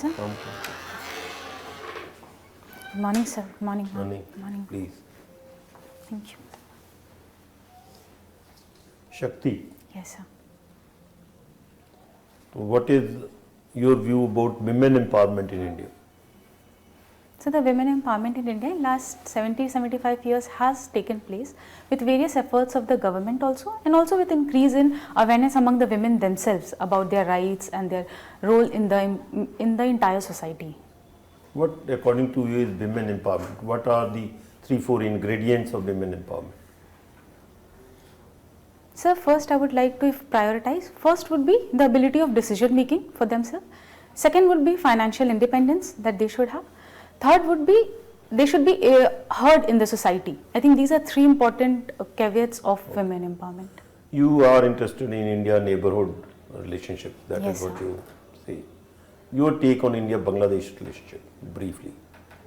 sir. Come. Good morning, sir. Good morning. Morning. Morning. Please. Thank you. Shakti, Yes, sir. what is your view about women empowerment in India? So the women empowerment in India in last 70-75 years has taken place with various efforts of the government also, and also with increase in awareness among the women themselves about their rights and their role in the entire society. What, according to you, is women empowerment? What are the 3-4 ingredients of women empowerment? Sir, first I would like to prioritize. First would be the ability of decision making for themselves. Second would be financial independence that they should have. Third would be they should be heard in the society. I think these are three important caveats of women empowerment. You are interested in India neighborhood relationship. That Yes, is what sir. you say. Your take on India-Bangladesh relationship, briefly.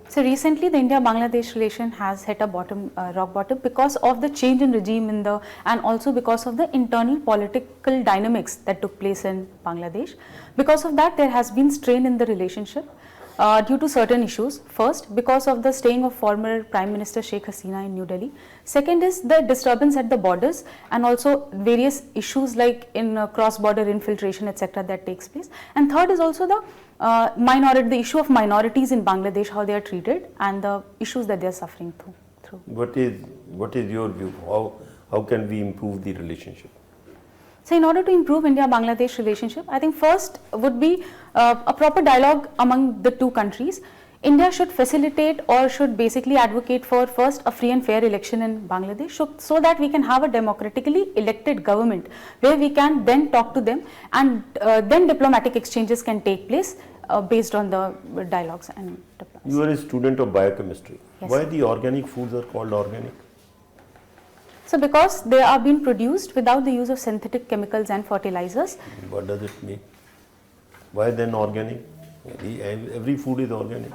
So recently, the India-Bangladesh relation has hit a rock bottom because of the change in regime and also because of the internal political dynamics that took place in Bangladesh. Because of that, there has been strain in the relationship due to certain issues. First, because of the staying of former Prime Minister Sheikh Hasina in New Delhi. Second is the disturbance at the borders and also various issues like in cross-border infiltration, etc. that takes place. And third is also the the issue of minorities in Bangladesh, how they are treated and the issues that they are suffering through. What is your view? How can we improve the relationship? So in order to improve India-Bangladesh relationship, I think first would be a proper dialogue among the two countries. India should facilitate or should basically advocate for first a free and fair election in Bangladesh so that we can have a democratically elected government where we can then talk to them and then diplomatic exchanges can take place based on the dialogues and diplomacy. You are a student of biochemistry. Yes, Why sir. the organic foods are called organic? So because they are being produced without the use of synthetic chemicals and fertilizers. What does it mean? Why then organic? Every food is organic.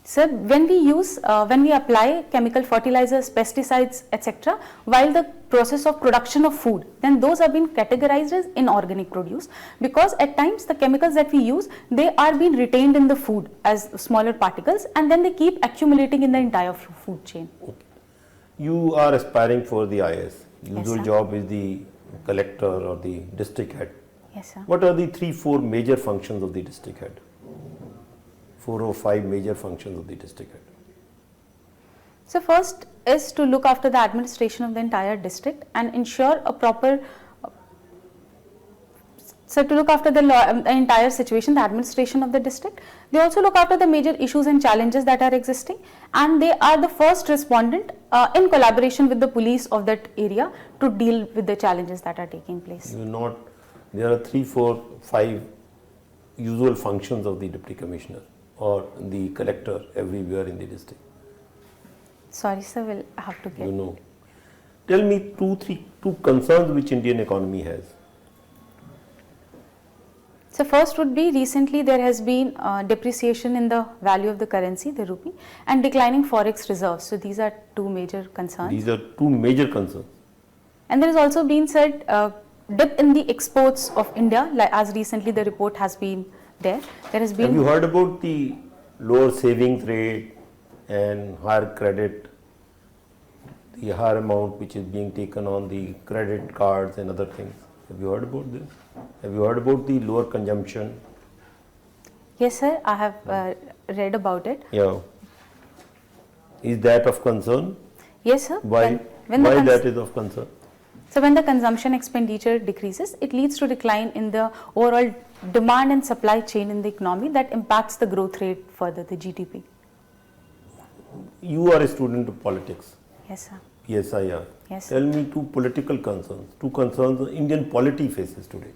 So when we apply chemical fertilizers, pesticides, etc., while the process of production of food, then those are being categorized as inorganic produce because at times the chemicals that we use, they are being retained in the food as smaller particles and then they keep accumulating in the entire food chain. Okay. You are aspiring for the IAS. Usual sir. job is the collector or the district head. Yes, sir. What are the 3-4 major functions of the district head? 4 or 5 major functions of the district head. So first is to look after the administration of the entire district and ensure a proper, so to look after the entire situation, the administration of the district. They also look after the major issues and challenges that are existing and they are the first respondent in collaboration with the police of that area to deal with the challenges that are taking place. There are 3, 4, 5 usual functions of the deputy commissioner or the collector everywhere in the district. Sorry, sir, we'll have to get. You know. Tell me two concerns which Indian economy has. So first would be recently there has been depreciation in the value of the currency, the rupee, and declining forex reserves. So these are two major concerns. These are two major concerns. And there has also been said dip in the exports of India, like as recently the report has been there. There has been. Have you heard about the lower savings rate and higher credit, the higher amount which is being taken on the credit cards and other things? Have you heard about this? Have you heard about the lower consumption? Yes, sir, I have read about it. Yeah. Is that of concern? Yes, sir. Why? When Why that is of concern? So when the consumption expenditure decreases, it leads to decline in the overall demand and supply chain in the economy that impacts the growth rate further, the GDP. You are a student of politics. Yes, sir. PSIR. Yes. Tell me two political concerns, two concerns Indian polity faces today.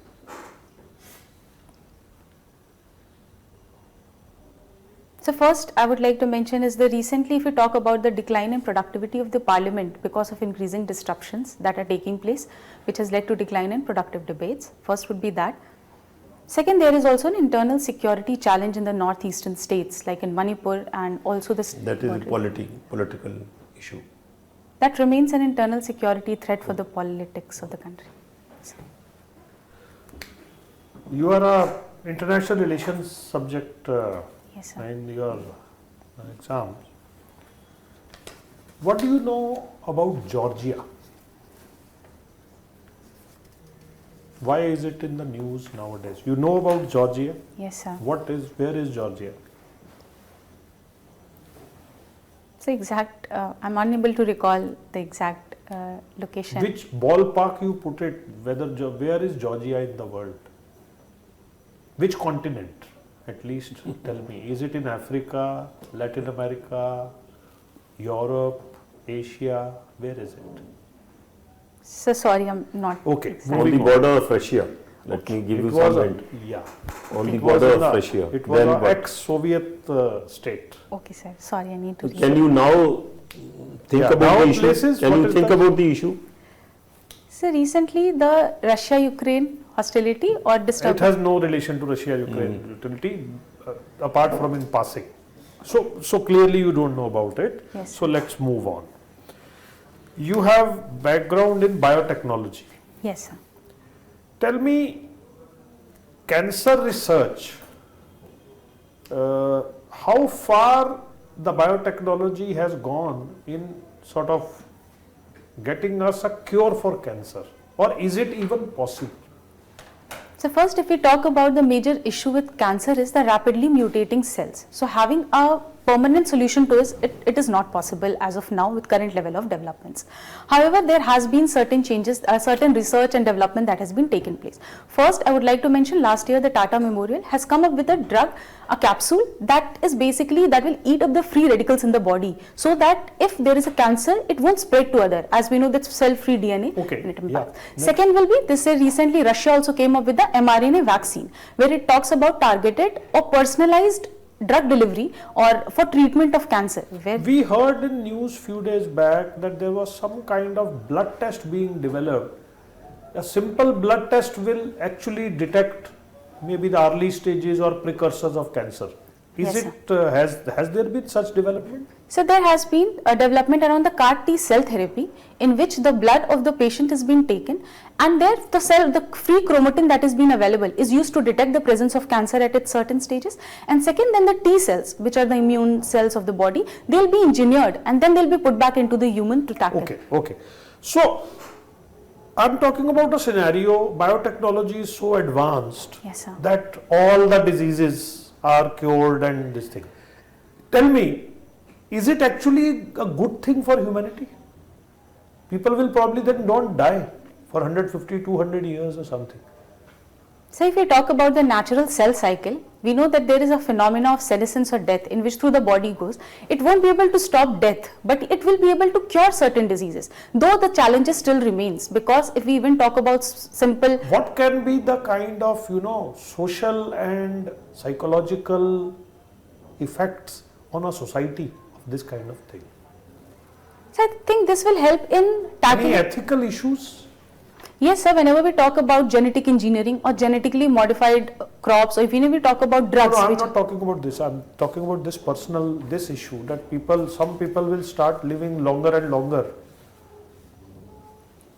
So first I would like to mention is recently if we talk about the decline in productivity of the parliament because of increasing disruptions that are taking place, which has led to decline in productive debates. First would be that. Second, there is also an internal security challenge in the northeastern states like in Manipur and also the. That is a political issue. That remains an internal security threat for the politics of the country. You are a international relations subject Yes, sir. in your exams. What do you know about Georgia? Why is it in the news nowadays? You know about Georgia? Yes, sir. Where is Georgia? So exact, I'm unable to recall the exact location. Which ballpark you put it, where is Georgia in the world? Which continent, at least tell me. Is it in Africa, Latin America, Europe, Asia? Where is it? So sorry, I'm not. Okay, exact. On the moving on. border of Russia. Let me give It you was some a- hint. Yeah. On the It was border in of a- Russia. It was Then an what? ex-Soviet state. Okay, sir. Sorry, I need to. Can you now think Yeah, about now the issue? places, Can what you is think the- about the issue? So recently, the Russia-Ukraine hostility or It disturbance. has no relation to Russia-Ukraine utility apart from in passing. So clearly you don't know about it. Yes. So let's move on. You have background in biotechnology. Yes, sir. Tell me, cancer research, how far the biotechnology has gone in sort of getting us a cure for cancer, or is it even possible? So first, if we talk about the major issue with cancer is the rapidly mutating cells. So having a permanent solution to it is not possible as of now with current level of developments. However, there has been certain changes, certain research and development that has been taken place. First, I would like to mention last year the Tata Memorial has come up with a drug, a capsule that is basically that will eat up the free radicals in the body, so that if there is a cancer, it won't spread to other. As we know, that's cell-free DNA. Okay, and it yeah. impacts. Second will be this year recently Russia also came up with the mRNA vaccine, where it talks about targeted or personalized drug delivery or for treatment of cancer. Where We heard in news few days back that there was some kind of blood test being developed. A simple blood test will actually detect maybe the early stages or precursors of cancer. Is Yes, it has there been such development? So there has been a development around the CAR T cell therapy in which the blood of the patient is being taken, and there the free chromatin that is being available is used to detect the presence of cancer at its certain stages. And second, then the T cells, which are the immune cells of the body, they'll be engineered and then they'll be put back into the human to tackle. Okay. So I'm talking about a scenario, biotechnology is so advanced Yes, sir. that all the diseases are cured and this thing. Tell me, is it actually a good thing for humanity? People will probably then don't die for 150, 200 years or something. So if we talk about the natural cell cycle, we know that there is a phenomena of senescence or death in which through the body goes. It won't be able to stop death, but it will be able to cure certain diseases, though the challenges still remains, because if we even talk about simple. What can be the kind of, social and psychological effects on a society of this kind of thing? So I think this will help in tackling. Any ethical issues? Yes, sir. Whenever we talk about genetic engineering or genetically modified crops, or even if we talk about drugs, No, I'm which not talking about this. I'm talking about this issue that some people will start living longer and longer.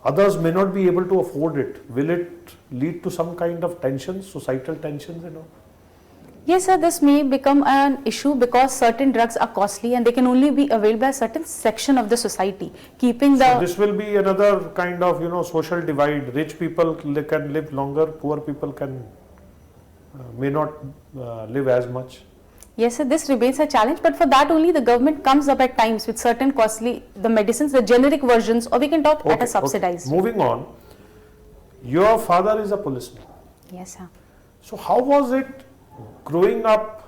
Others may not be able to afford it. Will it lead to some kind of tensions, societal tensions, yes, sir, this may become an issue because certain drugs are costly and they can only be available by a certain section of the society, keeping the. So this will be another kind of, social divide. Rich people can live longer, poor people may not live as much. Yes, sir, this remains a challenge, but for that only the government comes up at times with certain costly, the medicines, the generic versions, or we can talk at a subsidized. Okay. Moving on, your father is a policeman. Yes, sir. So how was it growing up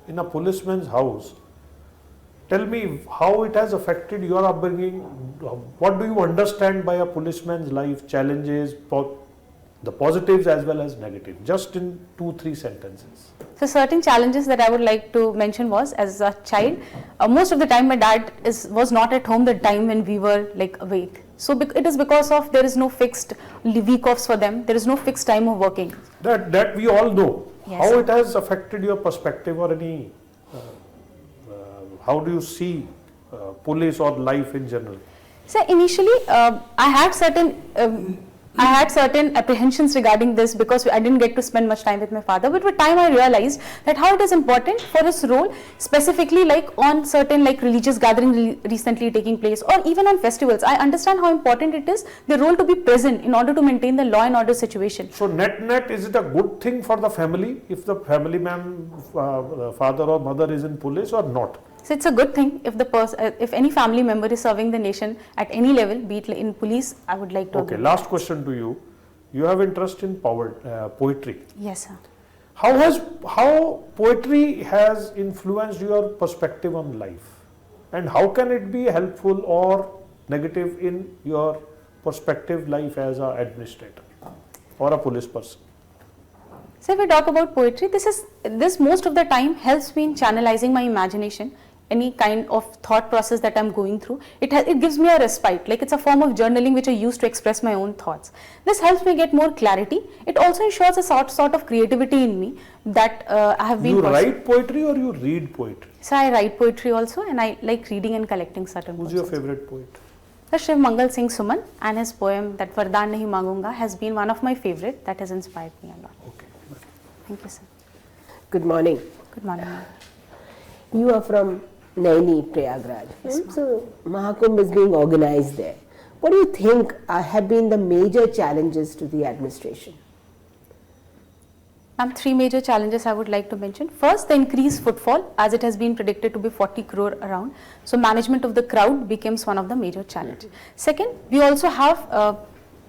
in a policeman's house? Tell me how it has affected your upbringing. What do you understand by a policeman's life, challenges, the positives as well as negatives, just in 2-3 sentences? So certain challenges that I would like to mention was, as a child, most of the time my dad was not at home the time when we were awake. So it is because of there is no fixed week offs for them, there is no fixed time of working. That we all know. Yes, how sir. it has affected your perspective or any, how do you see police or life in general? So initially I had certain I had certain apprehensions regarding this because I didn't get to spend much time with my father, but with time I realized that how it is important for his role, specifically like on certain like religious gathering recently taking place, or even on festivals. I understand how important it is, the role to be present in order to maintain the law and order situation. So net, is it a good thing for the family if the family man, father or mother is in police or not? So it's a good thing if if any family member is serving the nation at any level, be it in police. I would like to. Okay, last question to you. You have interest in poetry. Yes, sir. How poetry has influenced your perspective on life, and how can it be helpful or negative in your perspective life as an administrator or a police person? So if we talk about poetry, this most of the time helps me in channelizing my imagination, any kind of thought process that I'm going through. It gives me a respite, like it's a form of journaling which I use to express my own thoughts. This helps me get more clarity. It also ensures a sort of creativity in me that I have been. You write poetry or you read poetry? So I write poetry also, and I like reading and collecting certain Who's poems. your favorite poet? The Shiv Mangal Singh Suman, and his poem that Vardaan Nahi Mangunga has been one of my favorite that has inspired me a lot. Okay. Thank you, sir. Good morning. Good morning, ma'am. You are from Naini, Prayagraj. Yes, So Mahakumbh is being organized there. What do you think have been the major challenges to the administration? Ma'am, three major challenges I would like to mention. First, the increased footfall, as it has been predicted to be 40 crore around. So management of the crowd becomes one of the major challenges. Second, we also have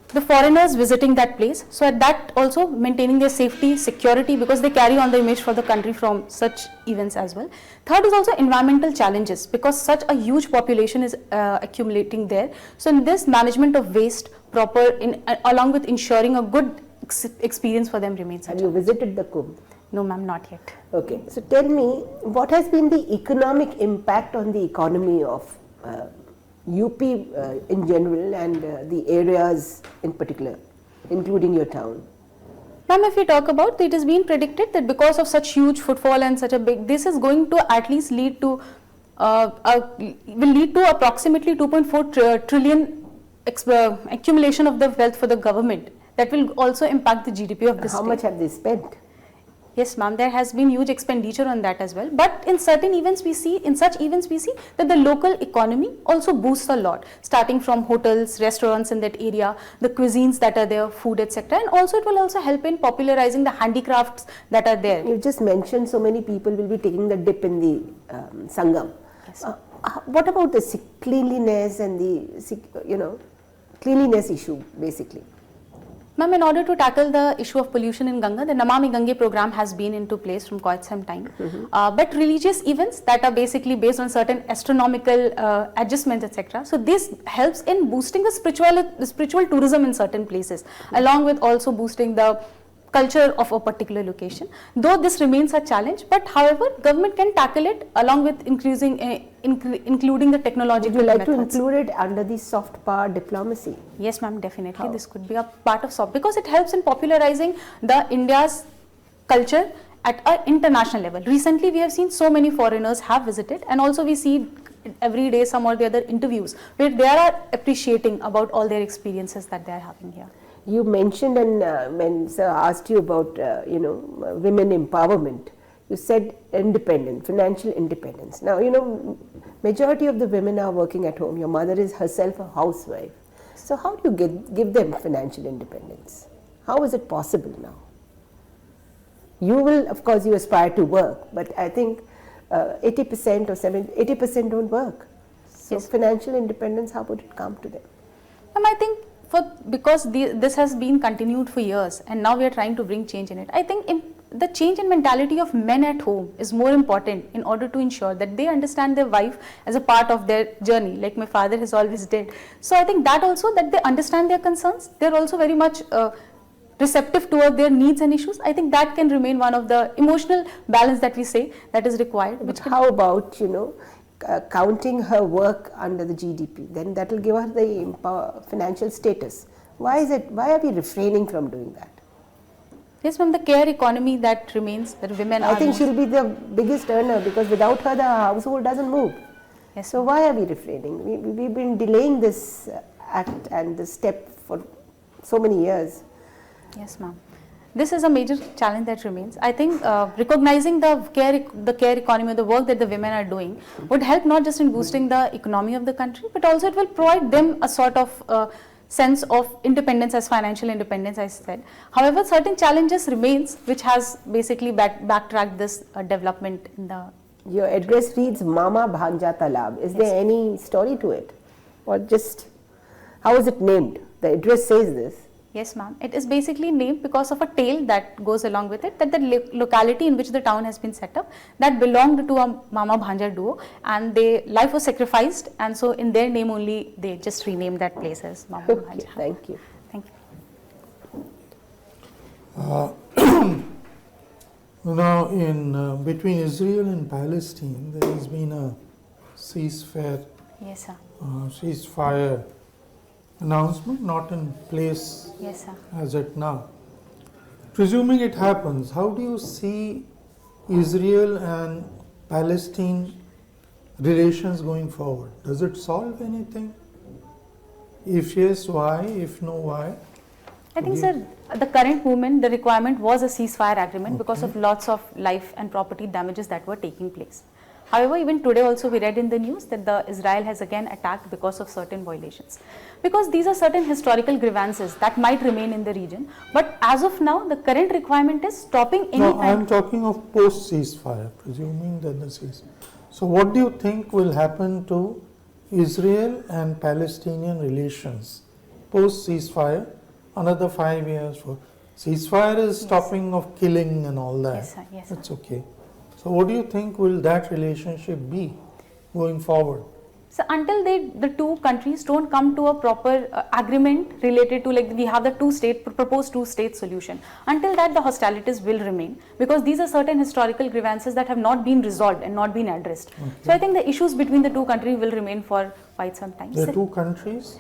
the foreigners visiting that place. So at that also maintaining their safety, security, because they carry on the image for the country from such events as well. Third is also environmental challenges, because such a huge population is accumulating there. So in this, management of waste proper, along with ensuring a good experience for them remains. Have you visited the Kumbh? No, ma'am, not yet. Okay, so tell me, what has been the economic impact on the economy of UP in general and the areas in particular, including your town? Ma'am, if we talk about, it has been predicted that because of such huge footfall and such a big, this is going to at least lead to, will lead to approximately 2.4 trillion accumulation of the wealth for the government. That will also impact the GDP of this state. How much have they spent? Yes, ma'am, there has been huge expenditure on that as well. But in certain events we see, that the local economy also boosts a lot, starting from hotels, restaurants in that area, the cuisines that are there, food, etc. And also it will also help in popularizing the handicrafts that are there. You just mentioned so many people will be taking the dip in the Sangam. Yes. What about the cleanliness and the, cleanliness issue basically? Ma'am, in order to tackle the issue of pollution in Ganga, the Namami Gange program has been into place from quite some time. But religious events that are basically based on certain astronomical adjustments, etc. So this helps in boosting the spiritual tourism in certain places, along with also boosting the culture of a particular location. Though this remains a challenge, but however, government can tackle it along with including the technological Would you like methods. to include it under the soft power diplomacy? Yes, ma'am, definitely. How? This could be a part of soft, because it helps in popularizing the India's culture at an international level. Recently, we have seen so many foreigners have visited, and also we see every day some or the other interviews where they are appreciating about all their experiences that they are having here. You mentioned, and when Sir asked you about, women empowerment, you said financial independence. Now, majority of the women are working at home. Your mother is herself a housewife. So how do you give them financial independence? How is it possible now? You will, of course, you aspire to work, but I think 80% or 80% don't work. So Yes. financial independence, how would it come to them? I think because this has been continued for years, and now we are trying to bring change in it. I think the change in mentality of men at home is more important in order to ensure that they understand their wife as a part of their journey, like my father has always did. So I think that also, that they understand their concerns, they're also very much receptive toward their needs and issues. I think that can remain one of the emotional balance that we say that is required. But how about, counting her work under the GDP? Then that will give her the financial status. Why are we refraining from doing that? Yes, ma'am, the care economy that remains, that women are. I think she'll be the biggest earner, because without her the household doesn't move. Yes, So why are we refraining? We've been delaying this act and this step for so many years. Yes, ma'am. This is a major challenge that remains. I think recognizing the care economy, the work that the women are doing would help not just in boosting the economy of the country, but also it will provide them a sort of sense of independence, as financial independence, I said. However, certain challenges remains, which has basically backtracked this development in the... Your address reads Mama Bhanja Talab. Is there any story to it? Or just, how is it named? The address says this. Yes, ma'am. It is basically named because of a tale that goes along with it, that the locality in which the town has been set up, that belonged to a Mama Bhanja duo, and life was sacrificed, and so in their name only they just renamed that place as Mama Bhanja. Thank you. Thank you. Now, in between Israel and Palestine, there has been a ceasefire. Yes, sir. Ceasefire announcement, not in place. Yes, sir. As at now. Presuming it happens, how do you see Israel and Palestine relations going forward? Does it solve anything? If yes, why? If no, why? I think, sir, the current movement, the requirement was a ceasefire agreement because of lots of life and property damages that were taking place. However, even today also we read in the news that Israel has again attacked because of certain violations. Because these are certain historical grievances that might remain in the region. But as of now, the current requirement is stopping any No, I am talking of post-ceasefire, presuming that the ceasefire. So what do you think will happen to Israel and Palestinian relations post-ceasefire, another 5 years? For ceasefire is stopping of killing and all that. Yes, sir. Yes, sir. That's okay. So what do you think will that relationship be going forward? So until the two countries don't come to a proper agreement related to, like, we have the proposed two-state solution, until that the hostilities will remain, because these are certain historical grievances that have not been resolved and not been addressed. Okay. So I think the issues between the two countries will remain for quite some time. The two countries?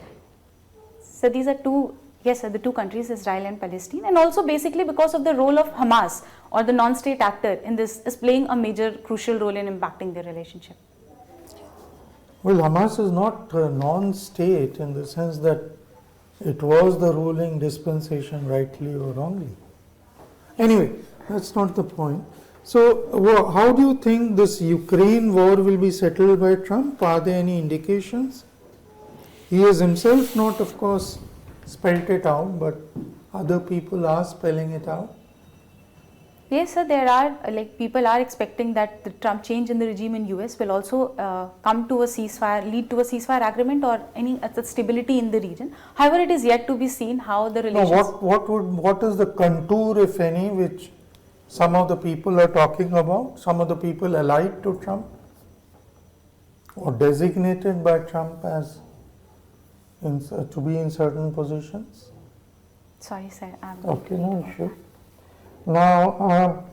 So these are two... Yes, sir, the two countries, Israel and Palestine, and also basically because of the role of Hamas, or the non-state actor in this, is playing a major crucial role in impacting their relationship. Well, Hamas is not a non-state in the sense that it was the ruling dispensation, rightly or wrongly. Anyway, that's not the point. So, how do you think this Ukraine war will be settled by Trump? Are there any indications? He has himself not, of course, spelled it out, but other people are spelling it out. Yes, sir, there are, people are expecting that the Trump change in the regime in US will also come to a ceasefire, lead to a ceasefire agreement or any stability in the region. However, it is yet to be seen how the relations... No, what is the contour, if any, which some of the people are talking about, some of the people allied to Trump or designated by Trump as to be in certain positions? Sorry, sir. Okay, no issue. Now,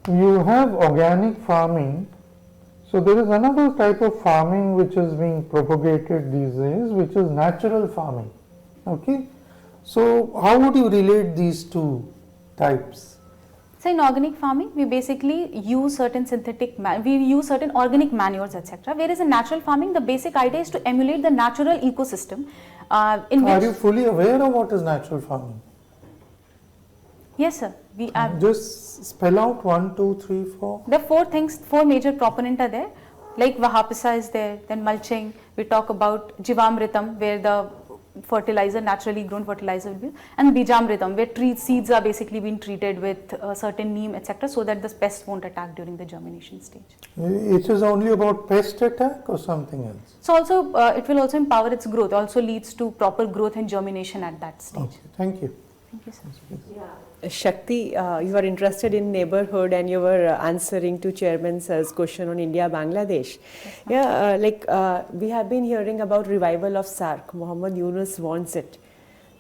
you have organic farming. So there is another type of farming which is being propagated these days, which is natural farming. Okay. So how would you relate these two types? So in organic farming, we basically use certain certain organic manures, etc. Whereas in natural farming, the basic idea is to emulate the natural ecosystem. Are you fully aware of what is natural farming? Yes, sir. We are. Just spell out 1, 2, 3, 4. The four major proponents are there. Like Vahapisa is there, then mulching. We talk about Jivamritam, where the fertilizer, naturally grown fertilizer will be, and Bijamritam, where seeds are basically being treated with certain neem, etc., so that the pests won't attack during the germination stage. It is only about pest attack or something else? So also, it will also empower its growth, also leads to proper growth and germination at that stage. Okay, thank you. Thank you, sir. Shakti, you are interested in neighborhood and you were answering to Chairman Sir's question on India-Bangladesh. Yes, we have been hearing about revival of SAARC. Muhammad Yunus wants it.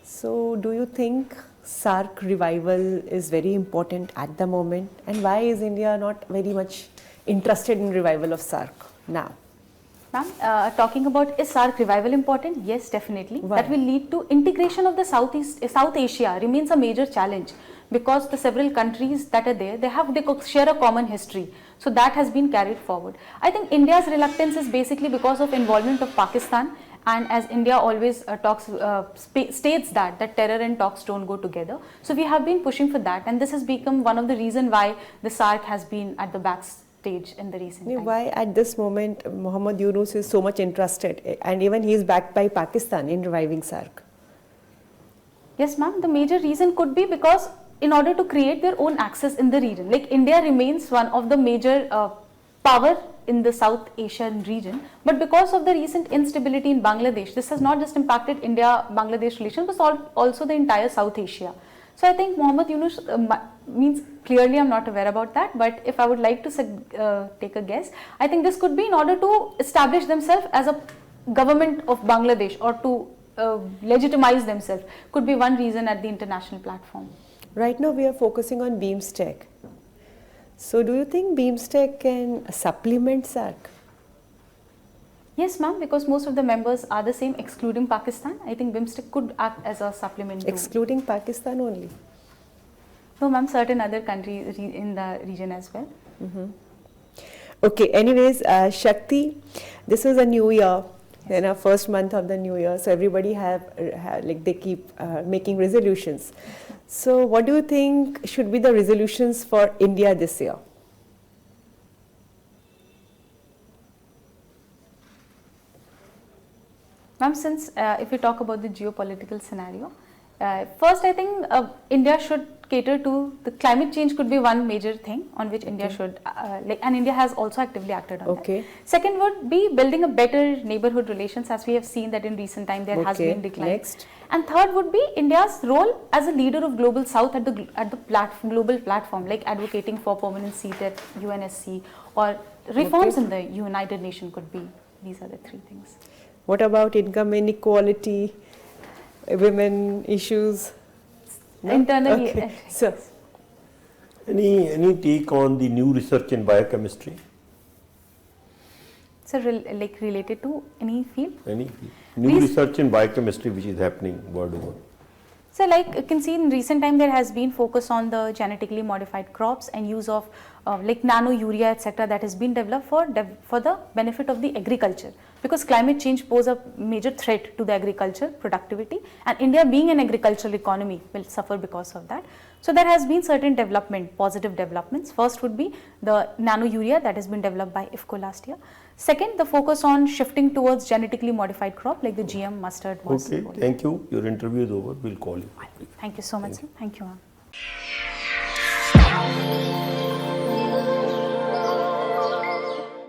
So, do you think SAARC revival is very important at the moment? And why is India not very much interested in revival of SAARC now? Ma'am, talking about is SAARC revival important? Yes, definitely. Why? That will lead to integration of the South Asia remains a major challenge, because the several countries that are there, they share a common history. So that has been carried forward. I think India's reluctance is basically because of involvement of Pakistan And as India always states that terror and talks don't go together. So we have been pushing for that, and this has become one of the reasons why the SAARC has been at the backstage in the recent times. Why at this moment Mohammad Yunus is so much interested, and even he is backed by Pakistan in reviving SAARC? Yes, ma'am. The major reason could be because in order to create their own access in the region, like India remains one of the major power in the South Asian region, but because of the recent instability in Bangladesh, this has not just impacted India-Bangladesh relations, but also the entire South Asia. So I think Mohammad Yunus means, clearly I'm not aware about that, but if I would like to take a guess, I think this could be in order to establish themselves as a government of Bangladesh, or to legitimize themselves, could be one reason at the international platform. Right now we are focusing on BIMSTEC. So do you think BIMSTEC can supplement SAARC? Yes, ma'am, because most of the members are the same, excluding Pakistan. I think BIMSTEC could act as a supplement. Excluding Pakistan only? No, ma'am, certain other countries in the region as well. Okay, anyways, Shakti, this was a new year. You know, first month of the new year, so everybody they keep making resolutions. So what do you think should be the resolutions for India this year? Ma'am, since if we talk about the geopolitical scenario, first I think India should cater to the climate change, could be one major thing on which India should, and India has also actively acted on that. Second would be building a better neighborhood relations, as we have seen that in recent time there has been decline. Next. And third would be India's role as a leader of global South at the global platform, like advocating for permanent seat at UNSC or reforms in the United Nations could be. These are the three things. What about income inequality, women issues? No? Internally. Okay. So, Any take on the new research in biochemistry? So related to any field? Any field. New research in biochemistry which is happening world over. So like you can see in recent time there has been focus on the genetically modified crops and use of like nano urea etc. that has been developed for the benefit of the agriculture, because climate change poses a major threat to the agriculture productivity, and India being an agricultural economy will suffer because of that. So there has been certain positive developments. First would be the nano urea that has been developed by IFCO last year. Second, the focus on shifting towards genetically modified crop like the GM mustard. Okay, thank you. Your interview is over. We'll call you. Thank you so much. Thank you, ma'am.